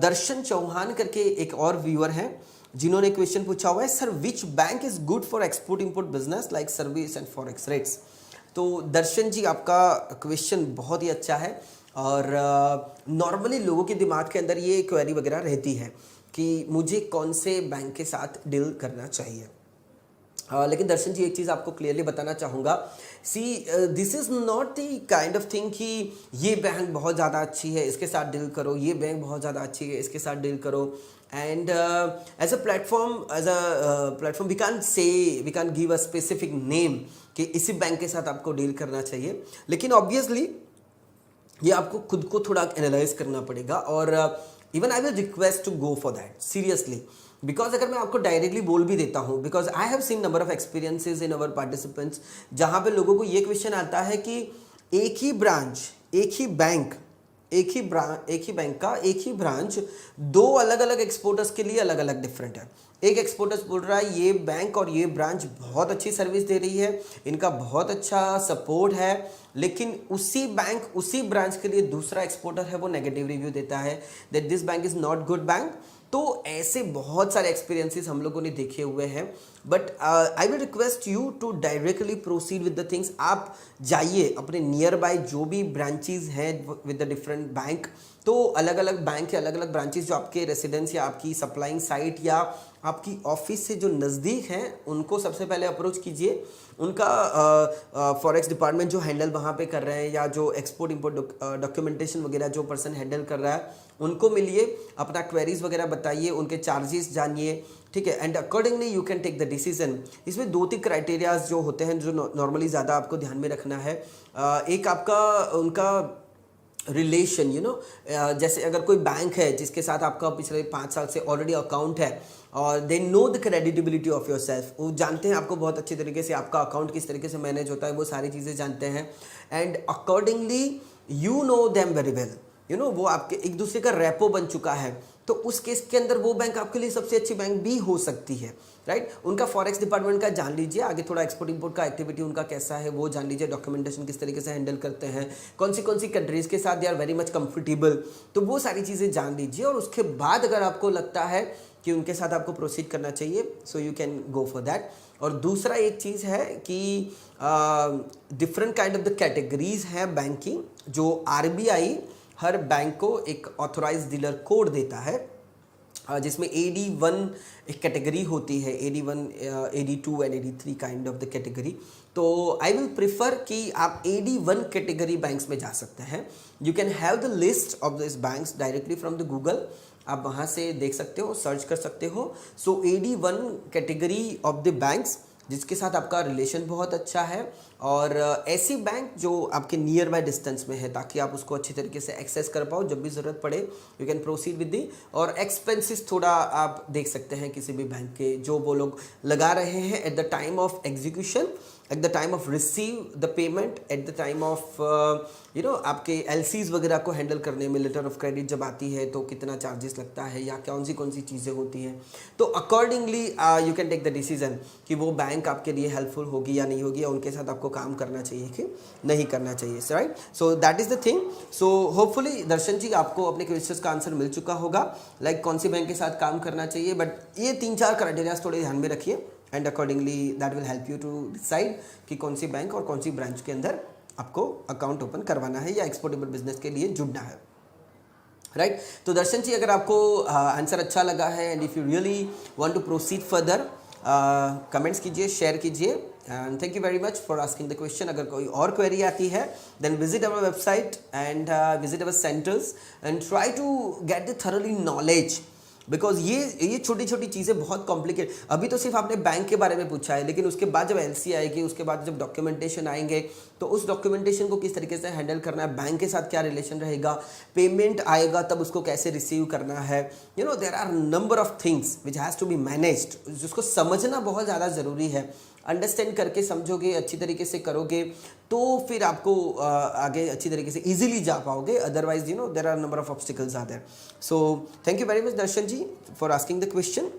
दर्शन चौहान करके एक और व्यूअर हैं जिन्होंने क्वेश्चन पूछा हुआ है, sir which bank is good for export import business like service and forex rates. तो दर्शन जी आपका क्वेश्चन बहुत ही अच्छा है और नॉर्मली लोगों के दिमाग के अंदर ये क्वेरी वगैरह रहती है कि मुझे कौन से बैंक के साथ डील करना चाहिए। लेकिन दर्शन जी एक चीज़ आपको क्लियरली बताना चाहूँगा, see this is not the kind of thing कि ये बैंक बहुत ज़्यादा अच्छी है इसके साथ डील करो, ये बैंक बहुत ज़्यादा अच्छी है इसके साथ डील करो। And as a platform we can give a specific name कि इसी बैंक के साथ आपको डील करना चाहिए, लेकिन ऑब्वियसली ये आपको खुद को थोड़ा एनालाइज करना पड़ेगा और even I will request to go for that seriously, because अगर मैं आपको डायरेक्टली बोल भी देता हूँ, because I have seen number of experiences in our participants जहाँ पे लोगों को ये क्वेश्चन आता है कि एक ही ब्रांच, एक ही बैंक का एक ही ब्रांच दो अलग अलग एक्सपोर्टर्स के लिए अलग अलग डिफरेंट है। एक एक्सपोर्टर्स बोल रहा है ये बैंक और ये ब्रांच बहुत अच्छी सर्विस दे रही है, इनका बहुत अच्छा सपोर्ट है, लेकिन उसी बैंक उसी ब्रांच के लिए दूसरा एक्सपोर्टर है वो नेगेटिव रिव्यू देता है that this bank is not good bank. तो ऐसे बहुत सारे एक्सपीरियंसेस हम लोगों ने देखे हुए हैं, but I will request you to directly proceed with the things. आप जाइए अपने नियर बाय जो भी ब्रांचेस हैं विद द डिफरेंट बैंक, तो अलग अलग बैंक के अलग अलग ब्रांचेस जो आपके रेसिडेंस या आपकी सप्लाइंग साइट या आपकी ऑफिस से जो नज़दीक हैं उनको सबसे पहले अप्रोच कीजिए। उनका फॉरेक्स डिपार्टमेंट जो हैंडल वहाँ पे कर रहे हैं या जो एक्सपोर्ट इंपोर्ट डॉक्यूमेंटेशन वगैरह जो पर्सन हैंडल कर रहा है उनको मिलिए, अपना क्वेरीज वगैरह बताइए, उनके चार्जेस जानिए, ठीक है, and accordingly you can take the decision. इसमें 2-3 क्राइटेरियाज जो होते हैं जो नॉर्मली ज़्यादा आपको ध्यान में रखना है। एक आपका उनका रिलेशन, जैसे अगर कोई बैंक है जिसके साथ आपका पिछले 5 साल से ऑलरेडी अकाउंट है और they know the creditability of your self, वो जानते हैं आपको बहुत अच्छी तरीके से, आपका अकाउंट किस तरीके से मैनेज होता है वो सारी चीज़ें जानते हैं, and accordingly you know them very well, वो आपके एक दूसरे का रेपो बन चुका है, तो उस केस के अंदर वो बैंक आपके लिए सबसे अच्छी बैंक भी हो सकती है, राइट। उनका फॉरेक्स डिपार्टमेंट का जान लीजिए, आगे थोड़ा एक्सपोर्ट इंपोर्ट का एक्टिविटी उनका कैसा है वो जान लीजिए, डॉक्यूमेंटेशन किस तरीके से हैंडल करते हैं, कौन सी कंट्रीज के साथ they are very much comfortable, तो वो सारी चीज़ें जान लीजिए। और उसके बाद अगर आपको लगता है कि उनके साथ आपको प्रोसीड करना चाहिए, so you can go for that. और दूसरा एक चीज़ है कि different kind of the categories हैं बैंक की, जो RBI हर बैंक को एक ऑथोराइज डीलर कोड देता है, जिसमें AD1 एक कैटेगरी होती है, AD1, AD2 and AD3 kind of the category. तो आई विल प्रिफर कि आप AD1 कैटेगरी बैंक्स में जा सकते हैं। You can have the list of this banks directly from the Google, आप वहाँ से देख सकते हो, सर्च कर सकते हो। सो AD1 category of the banks जिसके साथ आपका रिलेशन बहुत अच्छा है, और ऐसी बैंक जो आपके नियर बाय डिस्टेंस में है, ताकि आप उसको अच्छी तरीके से एक्सेस कर पाओ जब भी ज़रूरत पड़े, you can proceed with the. और एक्सपेंसेस थोड़ा आप देख सकते हैं किसी भी बैंक के, जो वो लोग लगा रहे हैं at the time of execution, at the time of receive the payment, at the time of आपके LCs वगैरह को हैंडल करने में, लेटर ऑफ क्रेडिट जब आती है तो कितना चार्जेस लगता है या कौन सी चीज़ें होती हैं, तो accordingly you can take the decision कि वो बैंक आपके लिए हेल्पफुल होगी या नहीं होगी, या उनके साथ आपको काम करना चाहिए कि नहीं करना चाहिए, right. So that is the thing. So hopefully Darshan ji आपको अपने क्वेश्चंस का आंसर मिल चुका होगा, लाइक कौन सी बैंक के साथ काम करना चाहिए, बट ये 3-4 क्राइटेरियाज थोड़े ध्यान में रखिए, and accordingly that will help you to decide कि कौन सी बैंक और कौन सी ब्रांच के अंदर आपको अकाउंट ओपन करवाना है या एक्सपोर्टेबल बिजनेस के लिए जुड़ना है, राइट। तो दर्शन जी अगर आपको आंसर अच्छा लगा है and if you really want to proceed further, comments कीजिए, शेयर कीजिए, and thank you very much for asking the question. अगर कोई और क्वेरी आती है then visit our website and visit our centres and try to get the thoroughly knowledge, because ये छोटी छोटी चीज़ें बहुत कॉम्प्लिकेट, अभी तो सिर्फ आपने बैंक के बारे में पूछा है, लेकिन उसके बाद जब LC आएगी, उसके बाद जब डॉक्यूमेंटेशन आएंगे, तो उस डॉक्यूमेंटेशन को किस तरीके से हैंडल करना है, बैंक के साथ क्या रिलेशन रहेगा, पेमेंट आएगा तब उसको कैसे रिसीव करना है, there are number of things which has to be managed, जिसको समझना बहुत ज़्यादा ज़रूरी है। अंडरस्टैंड करके समझोगे, अच्छी तरीके से करोगे, तो फिर आपको आगे अच्छी तरीके से इजीली जा पाओगे, otherwise there are number of obstacles are there. So thank you very much Darshan ji for asking the question.